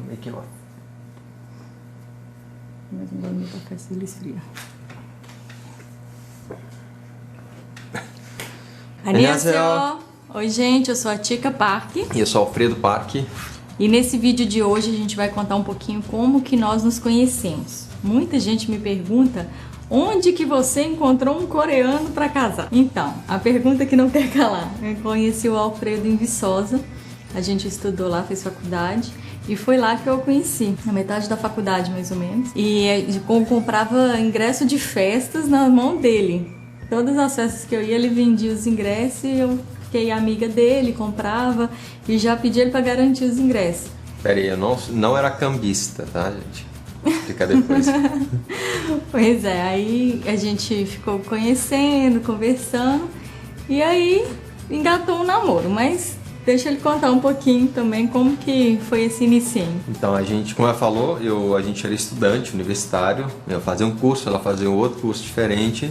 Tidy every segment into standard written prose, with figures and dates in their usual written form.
Making off. Mas agora meu café se ele esfria. Annyeonghaseyo! Oi gente, eu sou a Tika Park. E eu sou Alfredo Park. E nesse vídeo de hoje a gente vai contar um pouquinho como que nós nos conhecemos. Muita gente me pergunta onde que você encontrou um coreano para casar. Então, a pergunta que não quer calar. Eu conheci o Alfredo em Viçosa. A gente estudou lá, fez faculdade. E foi lá que eu o conheci, na metade da faculdade mais ou menos. E eu comprava ingresso de festas na mão dele. Todas as festas que eu ia, ele vendia os ingressos e eu fiquei amiga dele, comprava e já pedi ele para garantir os ingressos. Pera aí, eu não era cambista, tá, gente? Fica depois. Pois é, aí a gente ficou conhecendo, conversando e aí engatou um namoro, mas deixa ele contar um pouquinho também como que foi esse inicinho. Então a gente, como ela falou, a gente era estudante universitário, eu fazia um curso, ela fazia um outro curso diferente.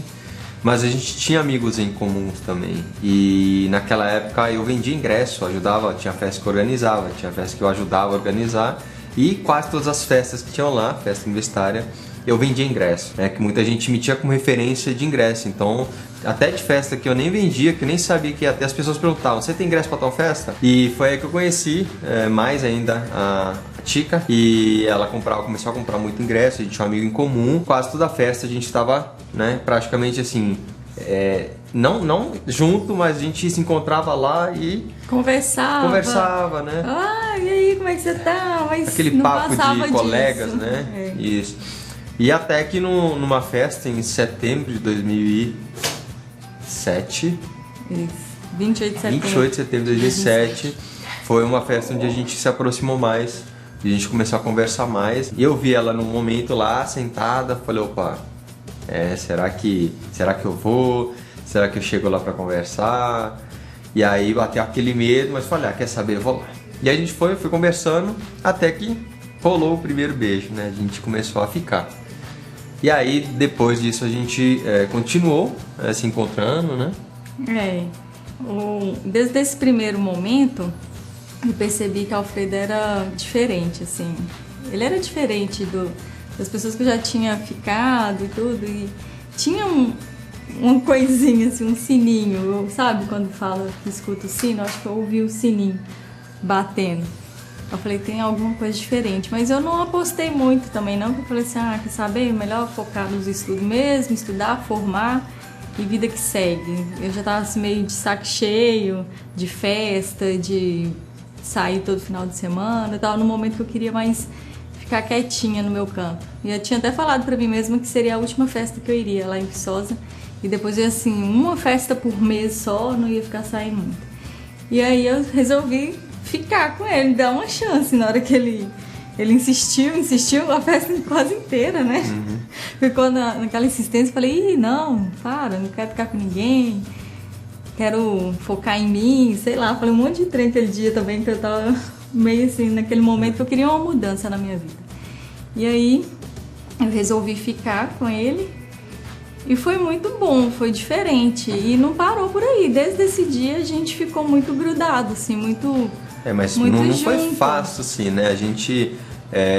Mas a gente tinha amigos em comuns também. E naquela época eu vendia ingresso, ajudava, tinha festa que eu organizava, tinha festa que eu ajudava a organizar. E quase todas as festas que tinham lá, festa universitária, eu vendia ingresso, né? Que muita gente me tinha como referência de ingresso. Então, até de festa que eu nem vendia, que eu nem sabia que ia ter, as pessoas perguntavam: você tem ingresso para tal festa? E foi aí que eu conheci mais ainda a Tika. E ela começou a comprar muito ingresso, a gente tinha um amigo em comum. Quase toda a festa a gente estava, né, praticamente assim, não junto, mas a gente se encontrava lá e conversava, né? Ah, e aí, como é que você tá? Mas aquele não papo passava de colegas, disso, né? Isso. E até que numa festa em setembro de 2007. Isso. 28 de setembro. 28 de setembro de 2007. Foi uma festa onde a gente se aproximou mais. E a gente começou a conversar mais. E eu vi ela num momento lá, sentada. Falei, opa, será que eu vou? Será que eu chego lá pra conversar? E aí bateu aquele medo, mas falei, quer saber? Eu vou lá. E aí a gente foi conversando até que rolou o primeiro beijo, né? A gente começou a ficar. E aí, depois disso, a gente continuou se encontrando, né? Desde esse primeiro momento, eu percebi que o Alfredo era diferente, assim. Ele era diferente das pessoas que eu já tinha ficado e tudo. E tinha uma coisinha, assim, um sininho. Sabe quando fala que escuta o sino? Eu acho que eu ouvi o sininho batendo. Eu falei, tem alguma coisa diferente, mas eu não apostei muito também não, porque eu falei assim, quer saber, melhor focar nos estudos mesmo, estudar, formar e vida que segue. Eu já tava assim, meio de saco cheio, de festa, de sair todo final de semana, eu tava num momento que eu queria mais ficar quietinha no meu canto. E eu tinha até falado pra mim mesma que seria a última festa que eu iria lá em Viçosa, e depois ia assim, uma festa por mês só, não ia ficar saindo muito. E aí eu resolvi ficar com ele, dar uma chance. Na hora que ele insistiu a festa quase inteira, né? Uhum. Ficou naquela insistência, falei, não quero ficar com ninguém, quero focar em mim, sei lá, falei um monte de trem aquele dia também, que eu tava meio assim, naquele momento que eu queria uma mudança na minha vida. E aí eu resolvi ficar com ele. E foi muito bom, foi diferente. E não parou por aí. Desde esse dia a gente ficou muito grudado, assim, muito. Mas muito não junto. foi fácil, assim, né? A gente,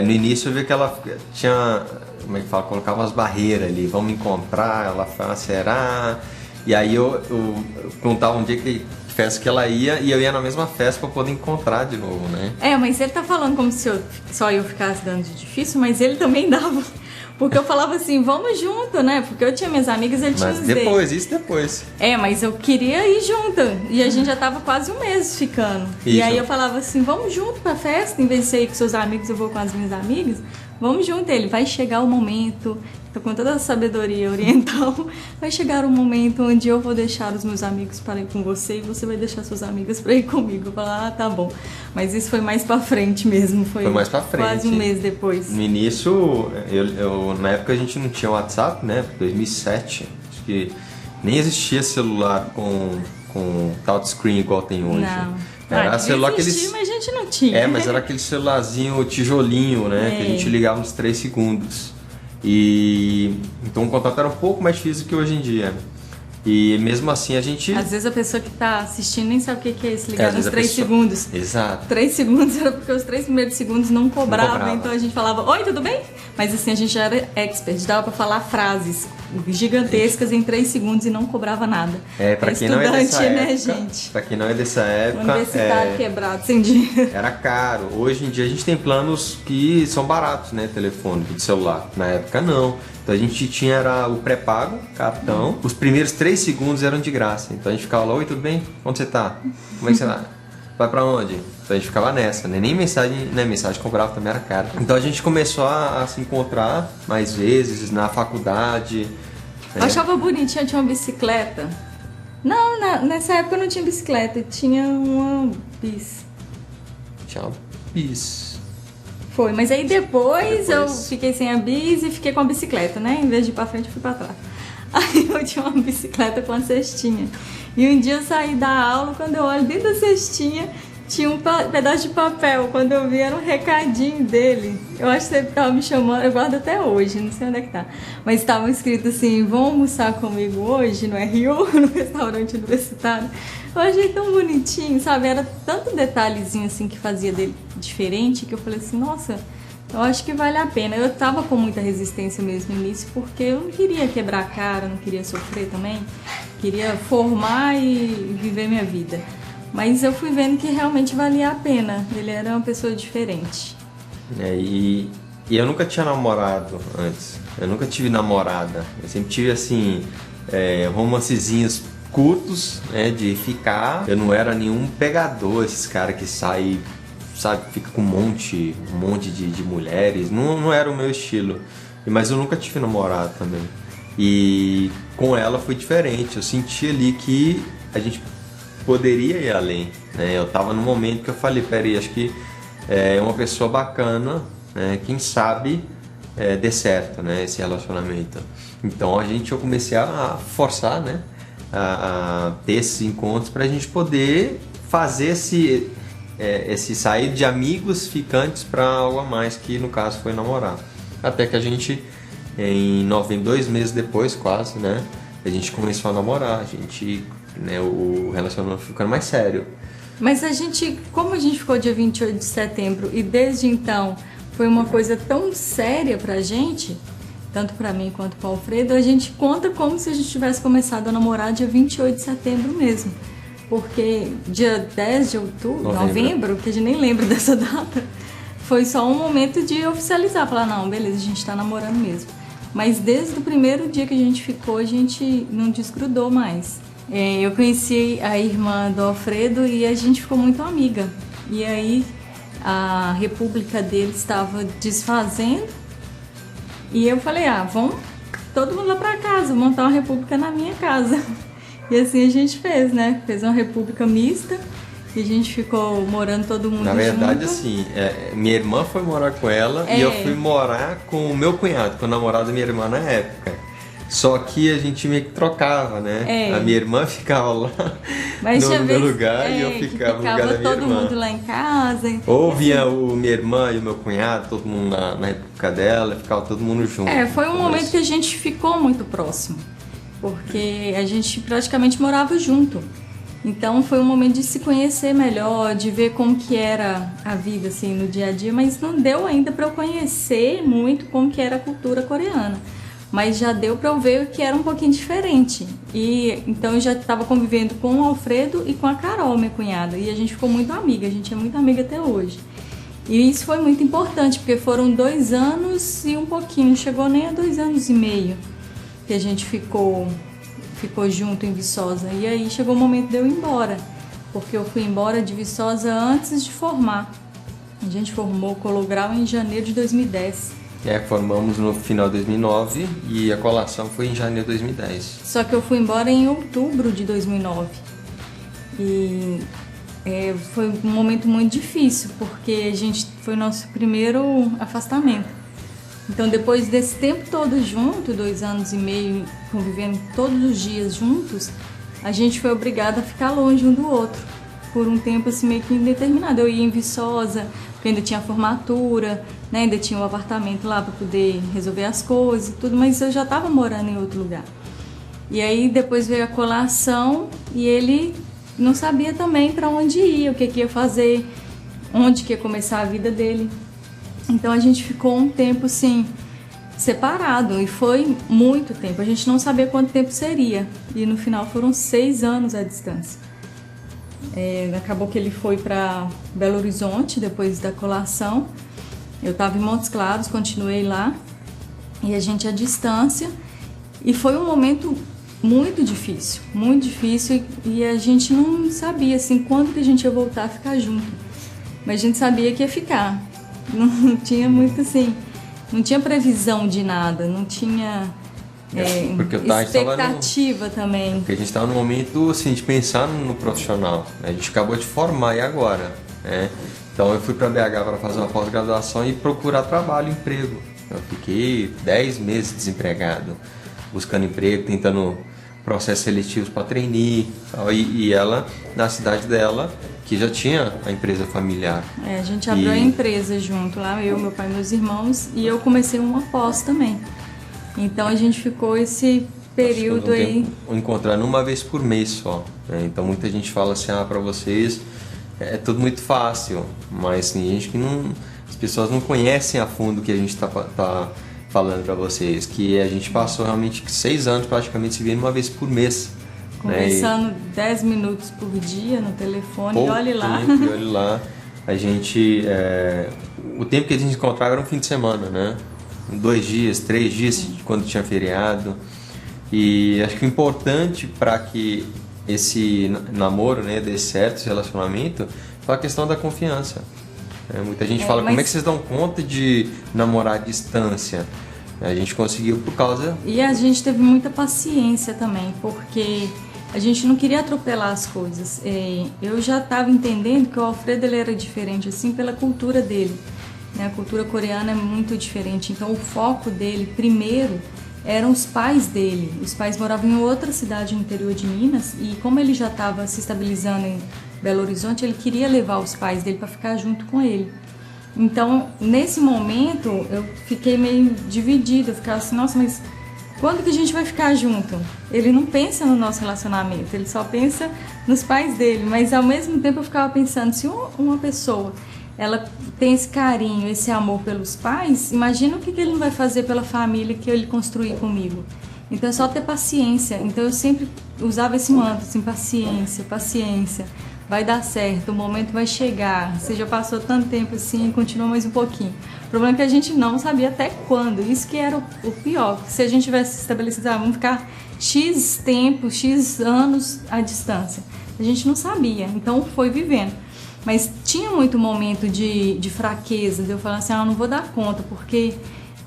no início, eu vi que ela tinha, como é que fala, colocava umas barreiras ali, vamos encontrar, ela falava, será? E aí eu perguntava um dia que festa que ela ia e eu ia na mesma festa pra poder encontrar de novo, né? Mas ele tá falando como se só eu ficasse dando de difícil, mas ele também dava. Porque eu falava assim, vamos junto, né? Porque eu tinha minhas amigas, ele tinha os dele. Mas isso depois. Mas eu queria ir junto. E a gente já tava quase um mês ficando. Isso. E aí eu falava assim, vamos junto pra festa. Em vez de você ir com seus amigos, eu vou com as minhas amigas. Vamos junto. Ele, vai chegar o momento, tô com toda a sabedoria oriental, vai chegar o momento onde eu vou deixar os meus amigos para ir com você e você vai deixar suas amigas para ir comigo. Eu falava, tá bom. Mas isso foi mais pra frente mesmo. Foi mais pra frente. Quase um mês depois. No início, na época a gente não tinha WhatsApp, né? 2007. Acho que nem existia celular com touchscreen igual tem hoje. Não. Era celular que eles... mas a gente não tinha. Mas era aquele celularzinho tijolinho, né? Que a gente ligava uns 3 segundos. Então o contato era um pouco mais difícil que hoje em dia. E mesmo assim a gente... Às vezes a pessoa que tá assistindo nem sabe o que é esse às ligar nos vezes a 3 pessoa- segundos. Exato. 3 segundos era porque os 3 primeiros segundos não cobrava, cobrava. então a gente falava, oi, tudo bem? Mas assim, a gente já era expert, dava pra falar frases gigantescas em 3 segundos e não cobrava nada. Pra quem não é dessa né, época, gente? pra quem não é dessa época, Universitário quebrado, sem dinheiro. era caro. Hoje em dia a gente tem planos que são baratos, né? Telefônico, de celular. Na época não. Então a gente tinha era o pré-pago, cartão. Os primeiros 3 segundos eram de graça. Então a gente ficava lá, oi, tudo bem? Onde você tá? Como é que você tá? Vai pra onde? Então a gente ficava nessa, né? Nem mensagem, né? Mensagem comprava também era cara. Então a gente começou a se encontrar mais vezes na faculdade. Eu achava bonitinha, tinha uma bicicleta. Não, nessa época eu não tinha bicicleta, tinha uma bis. Tinha bis. Foi, mas aí depois eu fiquei sem a bis e fiquei com a bicicleta, né? Em vez de ir pra frente, eu fui pra trás. Aí eu tinha uma bicicleta com a cestinha. E um dia eu saí da aula, quando eu olho dentro da cestinha, tinha um pedaço de papel. Quando eu vi, era um recadinho dele. Eu acho que ele tava me chamando, eu guardo até hoje, não sei onde é que tá. Mas estava escrito assim, vão almoçar comigo hoje no RU, no restaurante universitário. Eu achei tão bonitinho, sabe? Era tanto detalhezinho assim que fazia dele diferente, que eu falei assim, nossa, eu acho que vale a pena. Eu tava com muita resistência mesmo no início, porque eu não queria quebrar a cara, não queria sofrer também. Queria formar e viver minha vida. Mas eu fui vendo que realmente valia a pena. Ele era uma pessoa diferente. E eu nunca tinha namorado antes. Eu nunca tive namorada. Eu sempre tive, assim, romancezinhos curtos, né, de ficar. Eu não era nenhum pegador, esses caras que saem, sabe, fica com um monte de mulheres. Não era o meu estilo. Mas eu nunca tive namorado também. E com ela foi diferente. Eu senti ali que a gente poderia ir além, né? Eu tava num momento que eu falei, peraí, acho que é uma pessoa bacana, né? Quem sabe dê certo, né? Esse relacionamento. Então eu comecei a forçar, né? A ter esses encontros pra gente poder fazer esse sair de amigos ficantes para algo a mais, que no caso foi namorar. Até que a gente, em novembro, 2 meses depois quase, né? A gente começou a namorar, né, o relacionamento ficando mais sério. Mas como a gente ficou dia 28 de setembro e desde então foi uma coisa tão séria pra gente, tanto pra mim quanto pro Alfredo, a gente conta como se a gente tivesse começado a namorar dia 28 de setembro mesmo. Porque dia 10 de outubro, novembro, que a gente nem lembra dessa data, foi só um momento de oficializar, falar, não, beleza, a gente tá namorando mesmo. Mas desde o primeiro dia que a gente ficou, a gente não desgrudou mais. Eu conheci a irmã do Alfredo e a gente ficou muito amiga. E aí a república dele estava desfazendo e eu falei, vamos todo mundo lá pra casa, montar uma república na minha casa. E assim a gente fez, né? Fez uma república mista e a gente ficou morando todo mundo junto. Na verdade, assim, minha irmã foi morar com ela e eu fui morar com o meu cunhado, com o namorado da minha irmã na época. Só que a gente meio que trocava, né? A minha irmã ficava lá no meu lugar e eu ficava no lugar da minha irmã. Todo mundo lá em casa. Ou vinha minha irmã e o meu cunhado, todo mundo na época dela, ficava todo mundo junto. Foi um momento que a gente ficou muito próximo, porque a gente praticamente morava junto. Então foi um momento de se conhecer melhor, de ver como que era a vida assim no dia a dia, mas não deu ainda para eu conhecer muito como que era a cultura coreana. Mas já deu para eu ver que era um pouquinho diferente. E então eu já estava convivendo com o Alfredo e com a Carol, minha cunhada, e a gente ficou muito amiga, a gente é muito amiga até hoje. E isso foi muito importante, porque foram 2 anos e um pouquinho, não chegou nem a 2 anos e meio que a gente ficou junto em Viçosa. E aí chegou o momento de eu ir embora, porque eu fui embora de Viçosa antes de formar. A gente formou o Colograu em janeiro de 2010. Formamos no final de 2009 e a colação foi em janeiro de 2010. Só que eu fui embora em outubro de 2009. E foi um momento muito difícil, porque foi nosso primeiro afastamento. Então, depois desse tempo todo junto, 2 anos e meio, convivendo todos os dias juntos, a gente foi obrigado a ficar longe um do outro, por um tempo assim meio que indeterminado. Eu ia em Viçosa, porque ainda tinha a formatura, né? Ainda tinha o apartamento lá para poder resolver as coisas e tudo, mas eu já estava morando em outro lugar. E aí depois veio a colação e ele não sabia também para onde ia, o que ia fazer, onde que ia começar a vida dele. Então a gente ficou um tempo assim, separado, e foi muito tempo. A gente não sabia quanto tempo seria. E no final foram 6 anos à distância. Acabou que ele foi para Belo Horizonte depois da colação. Eu estava em Montes Claros, continuei lá. E a gente à distância. E foi um momento muito difícil e a gente não sabia assim quando que a gente ia voltar a ficar junto, mas a gente sabia que ia ficar. Não tinha muito assim, não tinha previsão de nada, não tinha expectativa também. Porque a gente estava no momento assim, de pensar no profissional, né? A gente acabou de formar e agora, né? Então eu fui para BH para fazer uma pós-graduação e procurar trabalho, emprego. Eu fiquei 10 meses desempregado, buscando emprego, tentando processos seletivos para trainee, e ela, na cidade dela, que já tinha a empresa familiar. A gente abriu a empresa junto lá, eu, meu pai e meus irmãos, e eu comecei uma pós também. Então a gente ficou esse período aí... encontrando uma vez por mês só, né? Então muita gente fala assim, para vocês é tudo muito fácil, mas tem gente que não... As pessoas não conhecem a fundo o que a gente tá falando para vocês, que a gente passou realmente 6 anos praticamente se vendo uma vez por mês. Conversando, né? 10 minutos por dia no telefone, e olhe lá. E olhe lá. A gente... o tempo que a gente encontrava era um fim de semana, né? 2 dias, 3 dias, quando tinha feriado. E acho que o importante para que esse namoro, né, dê certo, esse relacionamento, foi a questão da confiança. Muita gente fala, como é que vocês dão conta de namorar à distância? A gente conseguiu por causa... E a gente teve muita paciência também, porque a gente não queria atropelar as coisas. Eu já estava entendendo que o Alfredo ele era diferente, assim, pela cultura dele. A cultura coreana é muito diferente, então o foco dele, primeiro, eram os pais dele. Os pais moravam em outra cidade no interior de Minas, e como ele já estava se estabilizando em Belo Horizonte, ele queria levar os pais dele para ficar junto com ele. Então, nesse momento, eu fiquei meio dividida, eu ficava assim, nossa, mas quando que a gente vai ficar junto? Ele não pensa no nosso relacionamento, ele só pensa nos pais dele, mas ao mesmo tempo eu ficava pensando, se uma pessoa, ela tem esse carinho, esse amor pelos pais, imagina o que ele não vai fazer pela família que ele construiu comigo. Então é só ter paciência. Então eu sempre usava esse mantra, assim, paciência, paciência. Vai dar certo, o momento vai chegar. Você já passou tanto tempo assim e continua mais um pouquinho. O problema é que a gente não sabia até quando. Isso que era o pior. Se a gente tivesse estabelecido, vamos ficar X tempo, X anos à distância. A gente não sabia, então foi vivendo. Mas tinha muito momento de fraqueza, de eu falar assim, não vou dar conta, porque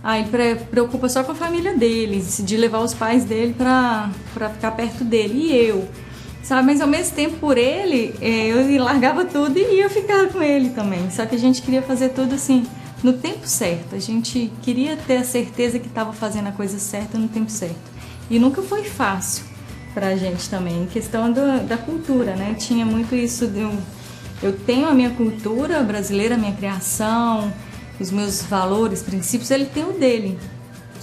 ele preocupa só com a família dele, de levar os pais dele para ficar perto dele. E eu... sabe, mas ao mesmo tempo por ele, eu largava tudo e ia ficar com ele também. Só que a gente queria fazer tudo assim, no tempo certo. A gente queria ter a certeza que estava fazendo a coisa certa no tempo certo. E nunca foi fácil pra gente também, em questão da cultura, né? Tinha muito isso, eu tenho a minha cultura brasileira, a minha criação, os meus valores, princípios, ele tem o dele.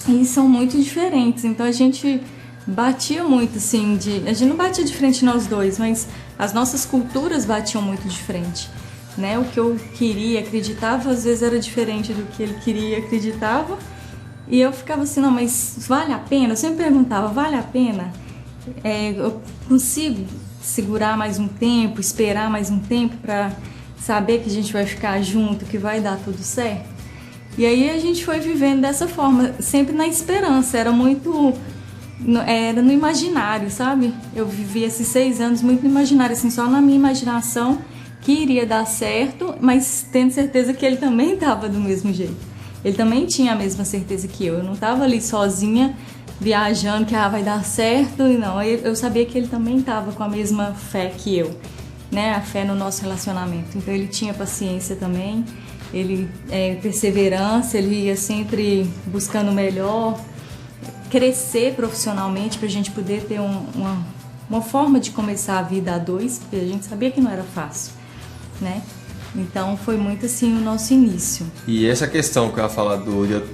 E são muito diferentes, então a gente... batia muito, assim, a gente não batia de frente nós dois, mas as nossas culturas batiam muito de frente, né? O que eu queria, acreditava, às vezes era diferente do que ele queria, acreditava, e eu ficava assim, não, mas vale a pena? Eu sempre perguntava, vale a pena? Eu consigo segurar mais um tempo, esperar mais um tempo para saber que a gente vai ficar junto, que vai dar tudo certo? E aí a gente foi vivendo dessa forma, sempre na esperança, era muito... era no imaginário, sabe? Eu vivi esses 6 anos muito no imaginário, assim, só na minha imaginação que iria dar certo, mas tendo certeza que ele também estava do mesmo jeito. Ele também tinha a mesma certeza que eu não estava ali sozinha, viajando, que vai dar certo, e não. Eu sabia que ele também estava com a mesma fé que eu, né? A fé no nosso relacionamento. Então ele tinha paciência também, ele perseverança, ele ia sempre buscando o melhor, crescer profissionalmente para a gente poder ter uma forma de começar a vida a dois, porque a gente sabia que não era fácil, né? Então foi muito assim o nosso início. E essa questão que eu ia falar de eu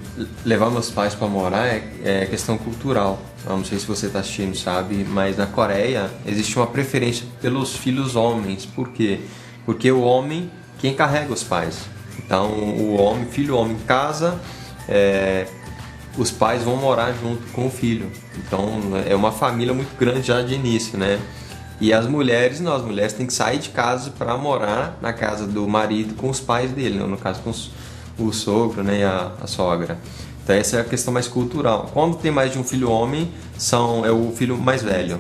levar meus pais para morar é questão cultural. Eu não sei se você está assistindo, sabe, mas na Coreia existe uma preferência pelos filhos homens. Por quê? Porque o homem, quem carrega os pais. Então o homem, filho homem casa, os pais vão morar junto com o filho. Então é uma família muito grande já de início, né? E as mulheres, não, as mulheres têm que sair de casa para morar na casa do marido com os pais dele, né? No caso com o sogro, né, e a sogra. Então essa é a questão mais cultural. Quando tem mais de um filho homem, é o filho mais velho.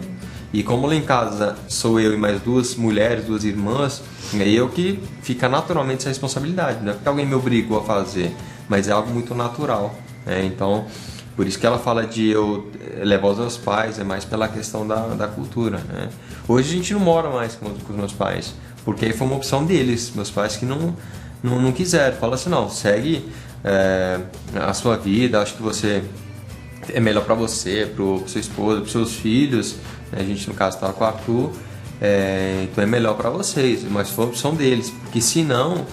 E como lá em casa sou eu e mais duas mulheres, duas irmãs, é eu que fica naturalmente essa responsabilidade. Não é porque alguém me obrigou a fazer, mas é algo muito natural, né? Então, por isso que ela fala de eu levar os meus pais, é mais pela questão da cultura, né? Hoje a gente não mora mais com os meus pais, porque aí foi uma opção deles, meus pais que não quiseram. Fala assim, não, segue a sua vida, acho que você é melhor para você, pro seu esposo, pros seus filhos. A gente no caso estava com o Arthur, então é melhor para vocês, mas foi a opção deles, porque senão,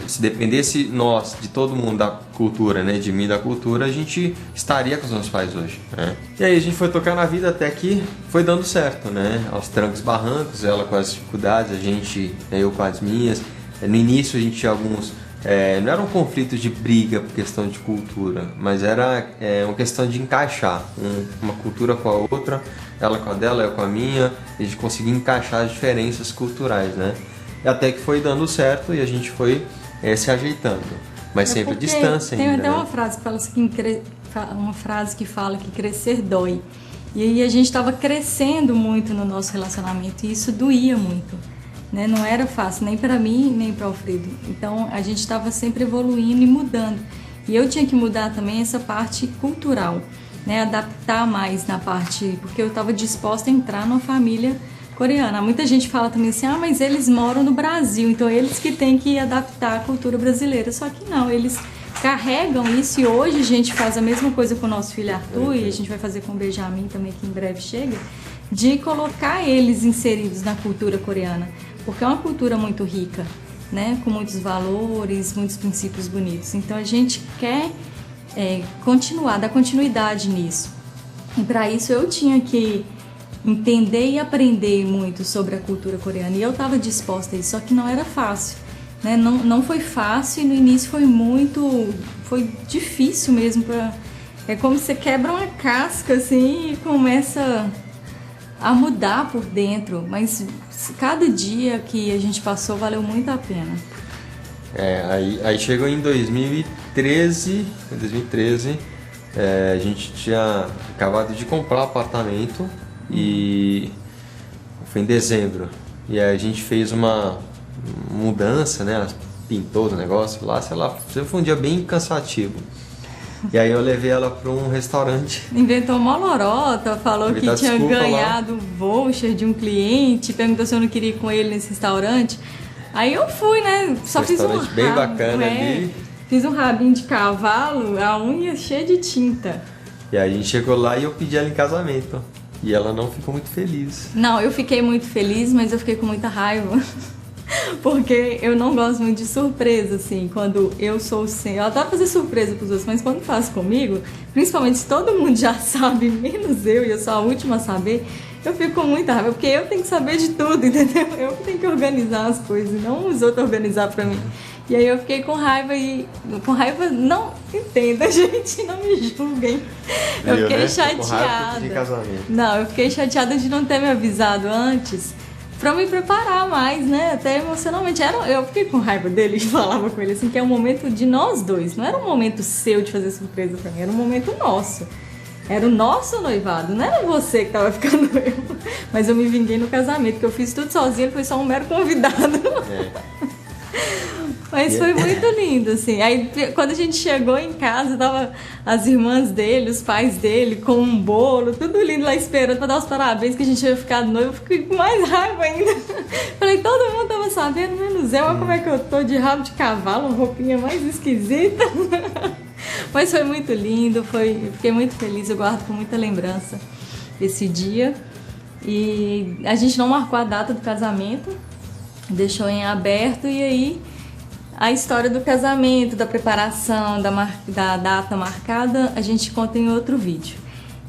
se dependesse nós, de todo mundo da cultura, né, de mim da cultura, a gente estaria com os nossos pais hoje, né? E aí a gente foi tocar na vida até que foi dando certo, né? Aos trancos e barrancos, ela com as dificuldades, eu com as minhas. No início a gente tinha alguns, não era um conflito de briga por questão de cultura, mas era uma questão de encaixar uma cultura com a outra, ela com a dela, eu com a minha, e a gente conseguia encaixar as diferenças culturais, né? Até que foi dando certo e a gente foi se ajeitando, mas sempre a distância ainda. Tem até né? uma frase que fala que crescer dói. E aí a gente estava crescendo muito no nosso relacionamento e isso doía muito, né? Não era fácil, nem para mim, nem para o Alfredo. Então a gente estava sempre evoluindo e mudando. E eu tinha que mudar também essa parte cultural, né? Adaptar mais na parte, porque eu estava disposta a entrar numa família coreana. Muita gente fala também assim, mas eles moram no Brasil, então eles que têm que adaptar a cultura brasileira. Só que não, eles carregam isso e hoje a gente faz a mesma coisa com o nosso filho Arthur e a gente vai fazer com o Benjamin também, que em breve chega, de colocar eles inseridos na cultura coreana, porque é uma cultura muito rica, né? Com muitos valores, muitos princípios bonitos. Então a gente quer dar continuidade nisso. E para isso eu tinha que entender e aprender muito sobre a cultura coreana. E eu estava disposta a isso, só que não era fácil, né? Não foi fácil e no início foi difícil mesmo. É como se você quebra uma casca assim e começa a mudar por dentro. Mas cada dia que a gente passou valeu muito a pena. Aí chegou em 2013, a gente tinha acabado de comprar um apartamento e foi em dezembro. E aí a gente fez uma mudança, né? Pintou o negócio lá, sei lá, foi um dia bem cansativo. E aí eu levei ela para um restaurante. Inventou uma lorota, falou que tinha ganhado voucher de um cliente, perguntou se eu não queria ir com ele nesse restaurante. Aí eu fui, né? Só fiz um restaurante bem bacana ali. Fiz um rabinho de cavalo, a unha cheia de tinta. E aí a gente chegou lá e eu pedi ela em casamento. E ela não ficou muito feliz. Não, eu fiquei muito feliz, mas eu fiquei com muita raiva. Porque eu não gosto muito de surpresa, assim, quando eu sou sem. Eu adoro fazer surpresa pros outros, mas quando faço comigo, principalmente se todo mundo já sabe, menos eu, e eu sou a última a saber, eu fico com muita raiva, porque eu tenho que saber de tudo, entendeu? Eu tenho que organizar as coisas, não os outros organizar pra mim. E aí eu fiquei com raiva não entenda, gente, não me julguem. Eu fiquei chateada. Não, eu fiquei chateada de não ter me avisado antes pra me preparar mais, né? Até emocionalmente. Eu fiquei com raiva dele e falava com ele assim, que é um momento de nós dois. Não era um momento seu de fazer surpresa pra mim, era um momento nosso. Era o nosso noivado, não era você que tava ficando eu. Mas eu me vinguei no casamento, que eu fiz tudo sozinho, ele foi só um mero convidado. Mas foi muito lindo, assim. Aí, quando a gente chegou em casa, tava as irmãs dele, os pais dele, com um bolo, tudo lindo lá esperando pra dar os parabéns que a gente ia ficar noivo. Eu fiquei com mais raiva ainda. Falei, todo mundo tava sabendo, menos eu. Olha como é que eu tô de rabo de cavalo, uma roupinha mais esquisita. Mas foi muito lindo, fiquei muito feliz, eu guardo com muita lembrança esse dia. E a gente não marcou a data do casamento, deixou em aberto e aí A história do casamento, da preparação, da data marcada, a gente conta em outro vídeo.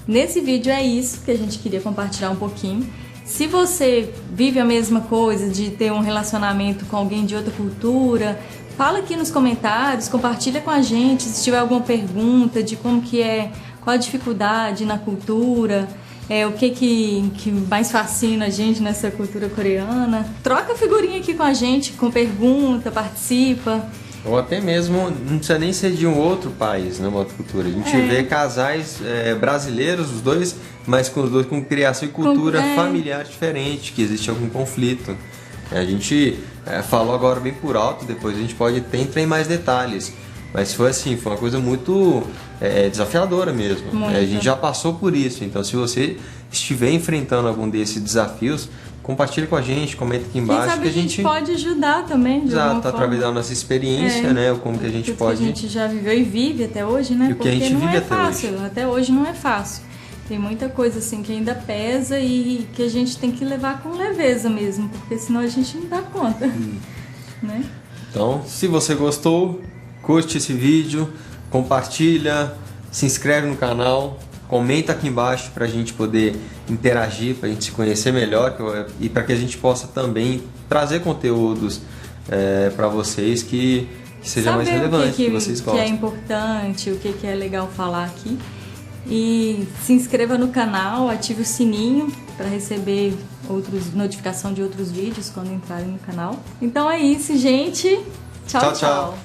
Nesse vídeo é isso que a gente queria compartilhar um pouquinho. Se você vive a mesma coisa de ter um relacionamento com alguém de outra cultura, fala aqui nos comentários, compartilha com a gente se tiver alguma pergunta de como que é, qual a dificuldade na cultura, o que mais fascina a gente nessa cultura coreana. Troca figurinha aqui com a gente, com pergunta, participa. Ou até mesmo, não precisa nem ser de um outro país, né, uma outra cultura. A gente vê casais brasileiros, os dois, mas com os dois com criação e cultura familiar diferente, que existe algum conflito. A gente falou agora bem por alto, depois a gente pode até entrar em mais detalhes. Mas foi assim, foi uma coisa muito desafiadora mesmo. A gente já passou por isso, então se você estiver enfrentando algum desses desafios, compartilha com a gente, comenta aqui embaixo. Quem sabe que a gente pode ajudar também, de alguma forma. Através da nossa experiência, né? Como que a gente pode... que a gente já viveu e vive até hoje, né? E o que a gente vive até fácil, hoje. Até hoje não é fácil. Tem muita coisa assim que ainda pesa e que a gente tem que levar com leveza mesmo, porque senão a gente não dá conta, né? Então, se você gostou, curte esse vídeo, compartilha, se inscreve no canal, comenta aqui embaixo para a gente poder interagir, para a gente se conhecer melhor e para que a gente possa também trazer conteúdos para vocês que seja mais relevante, que vocês gostem. O que é importante, o que é legal falar aqui. E se inscreva no canal, ative o sininho para receber notificação de outros vídeos quando entrarem no canal. Então é isso, gente. Tchau, tchau.